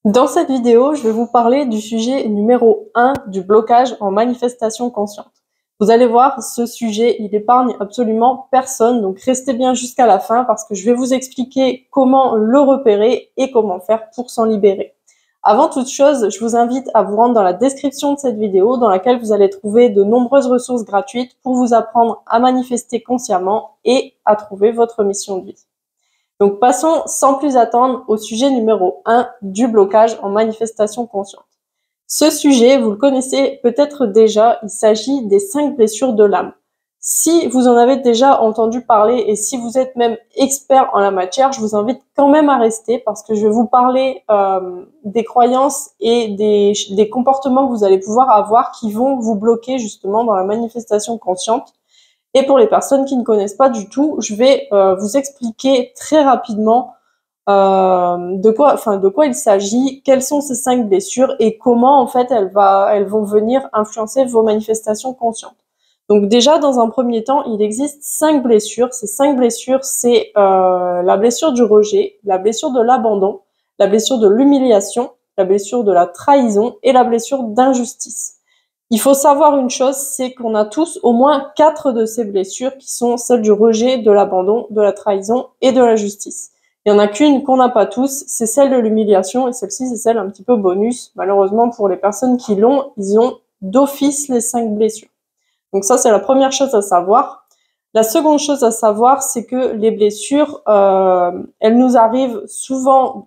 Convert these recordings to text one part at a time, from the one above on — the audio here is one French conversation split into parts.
Dans cette vidéo, je vais vous parler du sujet numéro 1 du blocage en manifestation consciente. Vous allez voir, ce sujet, il épargne absolument personne, donc restez bien jusqu'à la fin parce que je vais vous expliquer comment le repérer et comment faire pour s'en libérer. Avant toute chose, je vous invite à vous rendre dans la description de cette vidéo dans laquelle vous allez trouver de nombreuses ressources gratuites pour vous apprendre à manifester consciemment et à trouver votre mission de vie. Donc passons sans plus attendre au sujet numéro 1 du blocage en manifestation consciente. Ce sujet, vous le connaissez peut-être déjà, il s'agit des 5 blessures de l'âme. Si vous en avez déjà entendu parler et si vous êtes même expert en la matière, je vous invite quand même à rester parce que je vais vous parler des croyances et des comportements que vous allez pouvoir avoir qui vont vous bloquer justement dans la manifestation consciente. Et pour les personnes qui ne connaissent pas du tout, je vais vous expliquer très rapidement de quoi il s'agit, quelles sont ces 5 blessures et comment en fait elles vont venir influencer vos manifestations conscientes. Donc déjà, dans un premier temps, il existe 5 blessures. Ces 5 blessures, c'est la blessure du rejet, la blessure de l'abandon, la blessure de l'humiliation, la blessure de la trahison et la blessure d'injustice. Il faut savoir une chose, c'est qu'on a tous au moins 4 de ces blessures qui sont celles du rejet, de l'abandon, de la trahison et de l'injustice. Il n'y en a qu'une qu'on n'a pas tous, c'est celle de l'humiliation et celle-ci c'est celle un petit peu bonus. Malheureusement pour les personnes qui l'ont, ils ont d'office les 5 blessures. Donc ça c'est la première chose à savoir. La seconde chose à savoir, c'est que les blessures, elles nous arrivent souvent,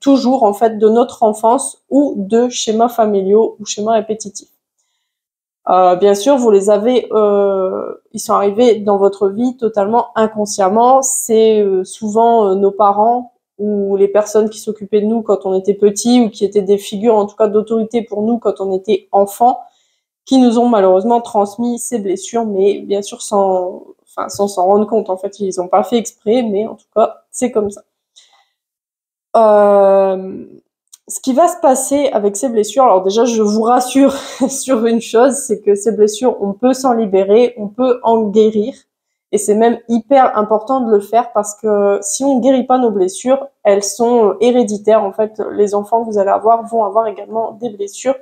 toujours en fait de notre enfance ou de schémas familiaux ou schémas répétitifs. Bien sûr, vous les avez, ils sont arrivés dans votre vie totalement inconsciemment. C'est souvent nos parents ou les personnes qui s'occupaient de nous quand on était petit ou qui étaient des figures en tout cas d'autorité pour nous quand on était enfant, qui nous ont malheureusement transmis ces blessures, mais bien sûr sans s'en rendre compte. En fait, ils n'ont pas fait exprès, mais en tout cas, c'est comme ça. Ce qui va se passer avec ces blessures, alors déjà je vous rassure sur une chose, c'est que ces blessures, on peut s'en libérer, on peut en guérir, et c'est même hyper important de le faire parce que si on ne guérit pas nos blessures, elles sont héréditaires. En fait, les enfants que vous allez avoir vont avoir également des blessures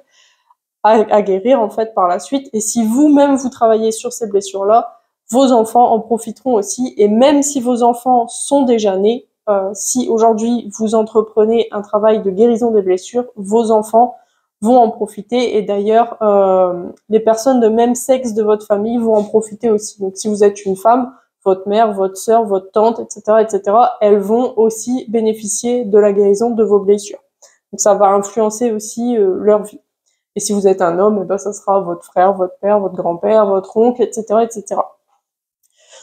à guérir en fait par la suite, et si vous-même vous travaillez sur ces blessures-là, vos enfants en profiteront aussi, et même si vos enfants sont déjà nés, si aujourd'hui vous entreprenez un travail de guérison des blessures, vos enfants vont en profiter, et d'ailleurs les personnes de même sexe de votre famille vont en profiter aussi. Donc si vous êtes une femme, votre mère, votre sœur, votre tante, etc., elles vont aussi bénéficier de la guérison de vos blessures. Donc ça va influencer aussi leur vie. Et si vous êtes un homme, eh ben ça sera votre frère, votre père, votre grand-père, votre oncle, etc.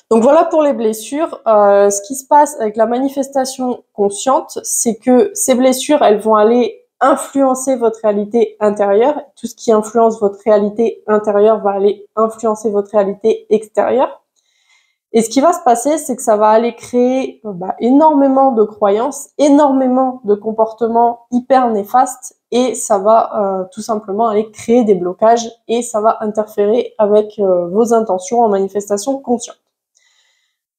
Donc voilà pour les blessures. Ce qui se passe avec la manifestation consciente, c'est que ces blessures, elles vont aller influencer votre réalité intérieure. Tout ce qui influence votre réalité intérieure va aller influencer votre réalité extérieure. Et ce qui va se passer, c'est que ça va aller créer énormément de croyances, énormément de comportements hyper néfastes, et ça va tout simplement aller créer des blocages, et ça va interférer avec vos intentions en manifestation consciente.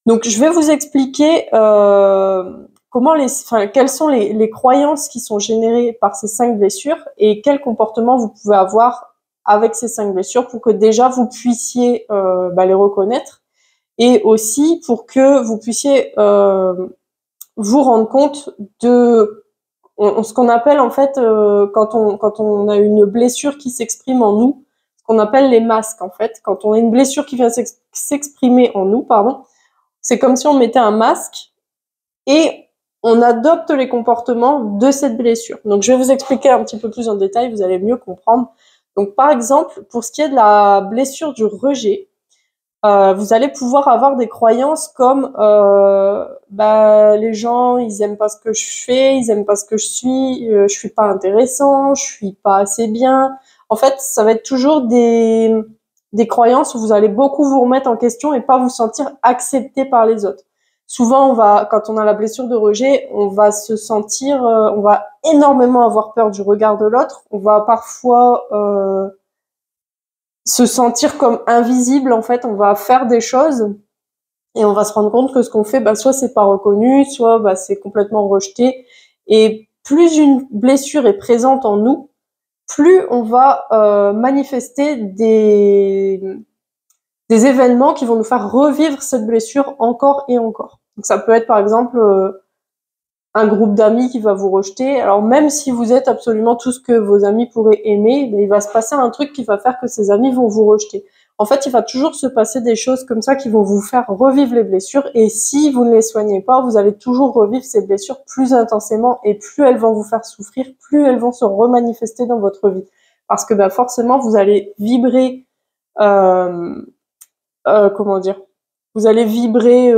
Donc, je vais vous expliquer quelles sont les croyances qui sont générées par ces 5 blessures et quels comportements vous pouvez avoir avec ces 5 blessures pour que déjà vous puissiez les reconnaître, et aussi pour que vous puissiez vous rendre compte de ce qu'on appelle en fait quand on a une blessure qui s'exprime en nous, ce qu'on appelle les masques en fait. Quand on a une blessure qui vient s'exprimer en nous, c'est comme si on mettait un masque et on adopte les comportements de cette blessure. Donc je vais vous expliquer un petit peu plus en détail, vous allez mieux comprendre. Donc par exemple, pour ce qui est de la blessure du rejet, vous allez pouvoir avoir des croyances comme les gens ils aiment pas ce que je fais, ils aiment pas ce que je suis pas intéressant, je suis pas assez bien. En fait, ça va être toujours des croyances où vous allez beaucoup vous remettre en question et pas vous sentir accepté par les autres. Souvent, quand on a la blessure de rejet, on va se sentir, on va énormément avoir peur du regard de l'autre. On va parfois se sentir comme invisible. En fait, on va faire des choses et on va se rendre compte que ce qu'on fait, soit c'est pas reconnu, soit c'est complètement rejeté. Et plus une blessure est présente en nous, plus on va manifester des événements qui vont nous faire revivre cette blessure encore et encore. Donc ça peut être par exemple un groupe d'amis qui va vous rejeter. Alors même si vous êtes absolument tout ce que vos amis pourraient aimer, il va se passer un truc qui va faire que ces amis vont vous rejeter. En fait, il va toujours se passer des choses comme ça qui vont vous faire revivre les blessures, et si vous ne les soignez pas, vous allez toujours revivre ces blessures plus intensément, et plus elles vont vous faire souffrir, plus elles vont se remanifester dans votre vie. Parce que forcément, vous allez vibrer, comment dire, vous allez vibrer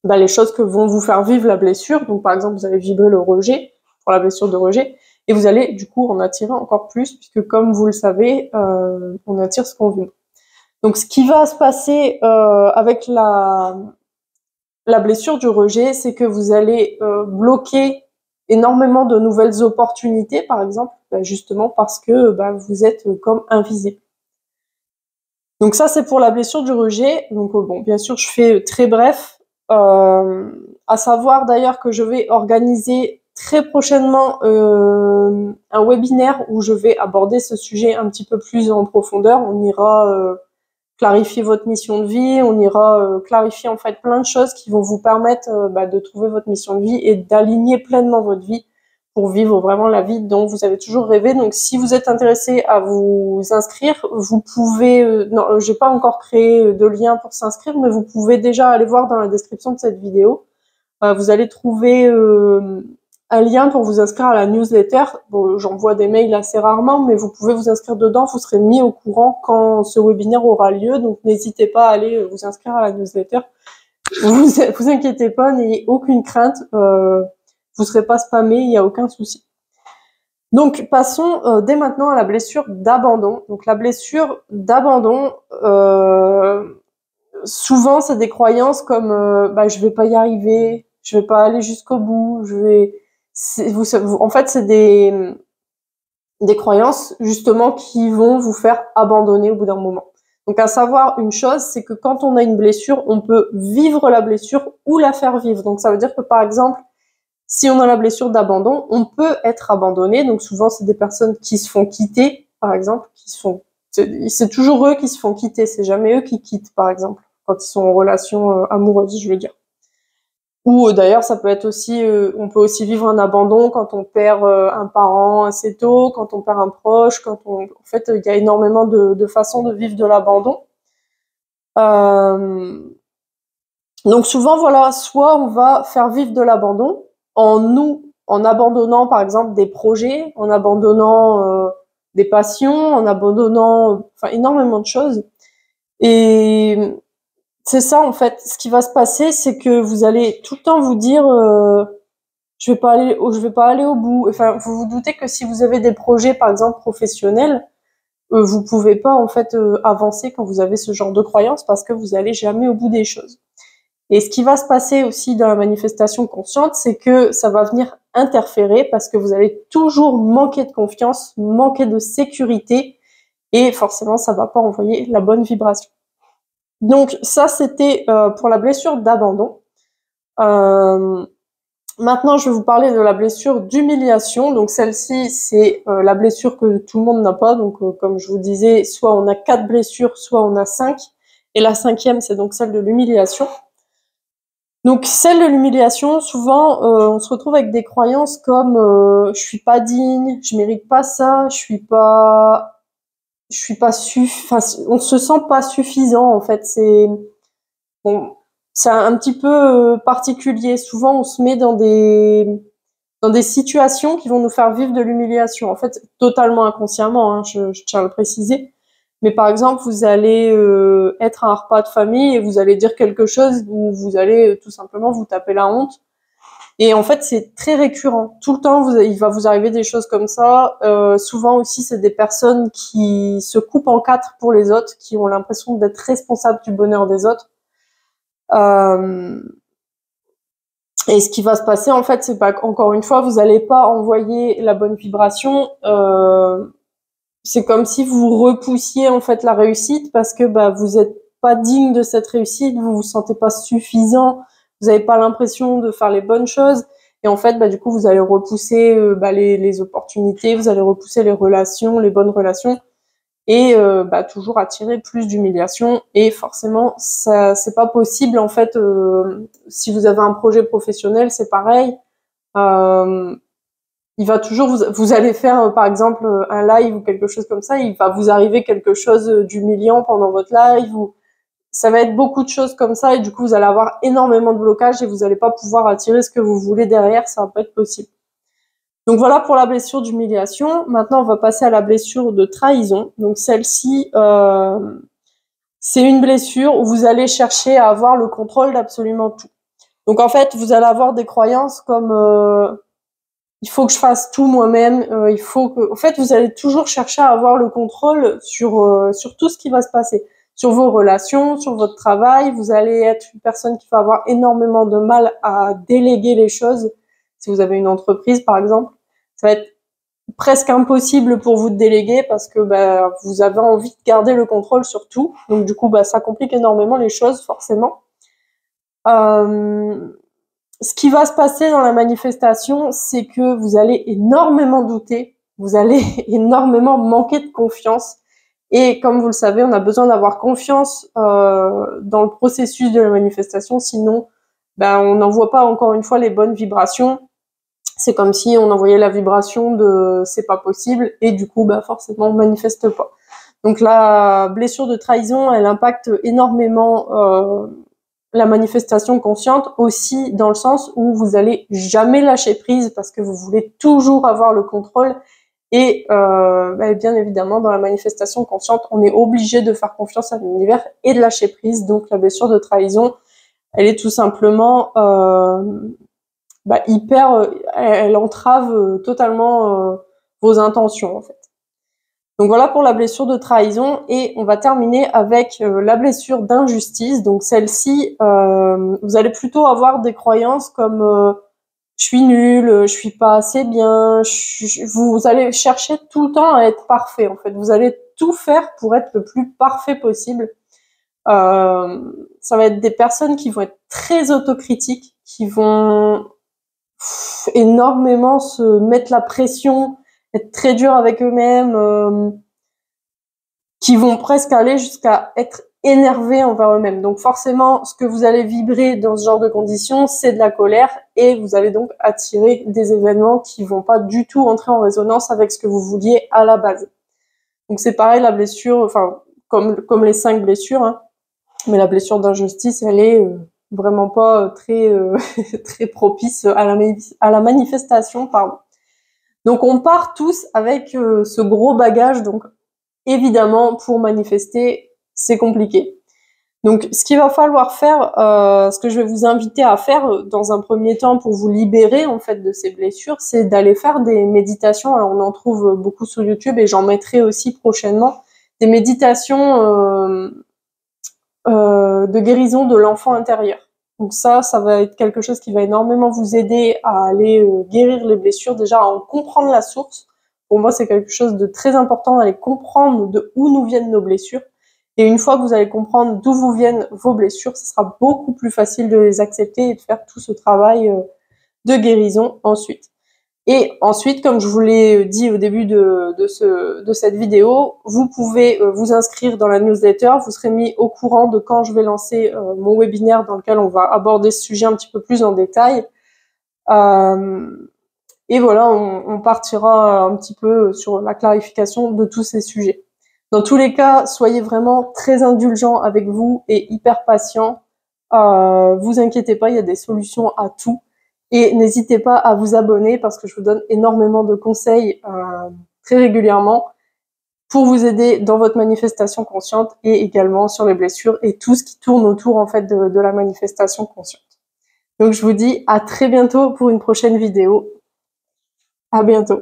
les choses que vont vous faire vivre la blessure. Donc par exemple, vous allez vibrer le rejet, pour la blessure de rejet, et vous allez du coup en attirer encore plus, puisque comme vous le savez, on attire ce qu'on veut. Donc ce qui va se passer avec la blessure du rejet, c'est que vous allez bloquer énormément de nouvelles opportunités, par exemple, justement parce que vous êtes comme invisible. Donc ça, c'est pour la blessure du rejet. Donc bon, bien sûr, je fais très bref. À savoir d'ailleurs que je vais organiser très prochainement un webinaire où je vais aborder ce sujet un petit peu plus en profondeur. On ira clarifier votre mission de vie, on ira clarifier en fait plein de choses qui vont vous permettre de trouver votre mission de vie et d'aligner pleinement votre vie pour vivre vraiment la vie dont vous avez toujours rêvé. Donc si vous êtes intéressé à vous inscrire, vous pouvez, non, j'ai pas encore créé de lien pour s'inscrire, mais vous pouvez déjà aller voir dans la description de cette vidéo. Vous allez trouver un lien pour vous inscrire à la newsletter. Bon, j'envoie des mails assez rarement, mais vous pouvez vous inscrire dedans, vous serez mis au courant quand ce webinaire aura lieu, donc n'hésitez pas à aller vous inscrire à la newsletter. Vous inquiétez pas, n'ayez aucune crainte, vous serez pas spammé, il n'y a aucun souci. Donc passons dès maintenant à la blessure d'abandon. Donc la blessure d'abandon, souvent c'est des croyances comme je vais pas y arriver, je vais pas aller jusqu'au bout, en fait c'est des croyances justement qui vont vous faire abandonner au bout d'un moment. Donc à savoir une chose, c'est que quand on a une blessure, on peut vivre la blessure ou la faire vivre. Donc ça veut dire que par exemple, si on a la blessure d'abandon, on peut être abandonné. Donc souvent, c'est des personnes qui se font quitter, par exemple, c'est toujours eux qui se font quitter, c'est jamais eux qui quittent, par exemple, quand ils sont en relation amoureuse, je veux dire. Ou d'ailleurs, ça peut être aussi, on peut aussi vivre un abandon quand on perd un parent assez tôt, quand on perd un proche, en fait, il y a énormément de façons de vivre de l'abandon. Donc souvent, voilà, soit on va faire vivre de l'abandon en abandonnant par exemple des projets, en abandonnant des passions, en abandonnant énormément de choses. Et c'est ça en fait, ce qui va se passer, c'est que vous allez tout le temps vous dire je vais pas aller au bout. Enfin, vous vous doutez que si vous avez des projets par exemple professionnels, vous pouvez pas en fait avancer quand vous avez ce genre de croyances parce que vous allez jamais au bout des choses. Et ce qui va se passer aussi dans la manifestation consciente, c'est que ça va venir interférer parce que vous allez toujours manquer de confiance, manquer de sécurité, et forcément, ça va pas envoyer la bonne vibration. Donc ça, c'était pour la blessure d'abandon. Maintenant, je vais vous parler de la blessure d'humiliation. Donc celle-ci, c'est la blessure que tout le monde n'a pas. Donc comme je vous disais, soit on a 4 blessures, soit on a 5. Et la 5e, c'est donc celle de l'humiliation. Donc celle de l'humiliation, souvent on se retrouve avec des croyances comme je suis pas digne, je mérite pas ça, on se sent pas suffisant en fait. C'est un petit peu particulier. Souvent on se met dans des situations qui vont nous faire vivre de l'humiliation. En fait, totalement inconsciemment, hein, je tiens à le préciser. Mais par exemple, vous allez être à un repas de famille et vous allez dire quelque chose où vous allez tout simplement vous taper la honte. Et en fait, c'est très récurrent. Tout le temps, il va vous arriver des choses comme ça. Souvent aussi, c'est des personnes qui se coupent en 4 pour les autres, qui ont l'impression d'être responsables du bonheur des autres. Et ce qui va se passer, en fait, c'est pas encore une fois, vous n'allez pas envoyer la bonne vibration. C'est comme si vous repoussiez en fait la réussite parce que vous êtes pas digne de cette réussite, vous vous sentez pas suffisant, vous n'avez pas l'impression de faire les bonnes choses. Et en fait, du coup, vous allez repousser les opportunités, vous allez repousser les relations, les bonnes relations, et toujours attirer plus d'humiliation. Et forcément, ça, c'est pas possible. En fait, si vous avez un projet professionnel, c'est pareil. Il va toujours vous allez faire par exemple un live ou quelque chose comme ça, il va vous arriver quelque chose d'humiliant pendant votre live, ou ça va être beaucoup de choses comme ça, et du coup vous allez avoir énormément de blocages et vous n'allez pas pouvoir attirer ce que vous voulez derrière, ça va pas être possible. Donc voilà pour la blessure d'humiliation. Maintenant on va passer à la blessure de trahison. Donc celle-ci, c'est une blessure où vous allez chercher à avoir le contrôle d'absolument tout. Donc en fait vous allez avoir des croyances comme il faut que je fasse tout moi-même, il faut que... En fait, vous allez toujours chercher à avoir le contrôle sur tout ce qui va se passer. Sur vos relations, sur votre travail, vous allez être une personne qui va avoir énormément de mal à déléguer les choses. Si vous avez une entreprise, par exemple, ça va être presque impossible pour vous de déléguer parce que vous avez envie de garder le contrôle sur tout. Donc du coup, ça complique énormément les choses, forcément. Ce qui va se passer dans la manifestation, c'est que vous allez énormément douter, vous allez énormément manquer de confiance. Et comme vous le savez, on a besoin d'avoir confiance dans le processus de la manifestation, sinon on n'envoie pas encore une fois les bonnes vibrations. C'est comme si on envoyait la vibration de c'est pas possible, et du coup forcément on manifeste pas. Donc la blessure de trahison, elle impacte énormément la manifestation consciente, aussi dans le sens où vous allez jamais lâcher prise parce que vous voulez toujours avoir le contrôle. Et bien évidemment, dans la manifestation consciente, on est obligé de faire confiance à l'univers et de lâcher prise. Donc la blessure de trahison, elle est tout simplement elle entrave totalement vos intentions en fait. Donc voilà pour la blessure de trahison, et on va terminer avec la blessure d'injustice. Donc celle-ci, vous allez plutôt avoir des croyances comme je suis nulle, je suis pas assez bien, vous allez chercher tout le temps à être parfait en fait. Vous allez tout faire pour être le plus parfait possible. Ça va être des personnes qui vont être très autocritiques, qui vont énormément se mettre la pression, être très durs avec eux-mêmes, qui vont presque aller jusqu'à être énervés envers eux-mêmes. Donc forcément, ce que vous allez vibrer dans ce genre de conditions, c'est de la colère, et vous allez donc attirer des événements qui vont pas du tout entrer en résonance avec ce que vous vouliez à la base. Donc c'est pareil, la blessure, enfin comme les 5 blessures, hein, mais la blessure d'injustice, elle est vraiment pas très très propice à la manifestation, pardon. Donc on part tous avec ce gros bagage, donc évidemment pour manifester c'est compliqué. Donc ce qu'il va falloir faire, ce que je vais vous inviter à faire dans un premier temps pour vous libérer en fait de ces blessures, c'est d'aller faire des méditations. Alors on en trouve beaucoup sur YouTube, et j'en mettrai aussi prochainement des méditations de guérison de l'enfant intérieur. Donc ça va être quelque chose qui va énormément vous aider à aller guérir les blessures, déjà à en comprendre la source. Pour moi, c'est quelque chose de très important d'aller comprendre de où nous viennent nos blessures. Et une fois que vous allez comprendre d'où vous viennent vos blessures, ce sera beaucoup plus facile de les accepter et de faire tout ce travail de guérison ensuite. Et ensuite, comme je vous l'ai dit au début de cette vidéo, vous pouvez vous inscrire dans la newsletter. Vous serez mis au courant de quand je vais lancer mon webinaire dans lequel on va aborder ce sujet un petit peu plus en détail. Et voilà, on partira un petit peu sur la clarification de tous ces sujets. Dans tous les cas, soyez vraiment très indulgents avec vous et hyper patients. Vous inquiétez pas, il y a des solutions à tout. Et n'hésitez pas à vous abonner parce que je vous donne énormément de conseils très régulièrement pour vous aider dans votre manifestation consciente, et également sur les blessures et tout ce qui tourne autour en fait de la manifestation consciente. Donc je vous dis à très bientôt pour une prochaine vidéo. À bientôt.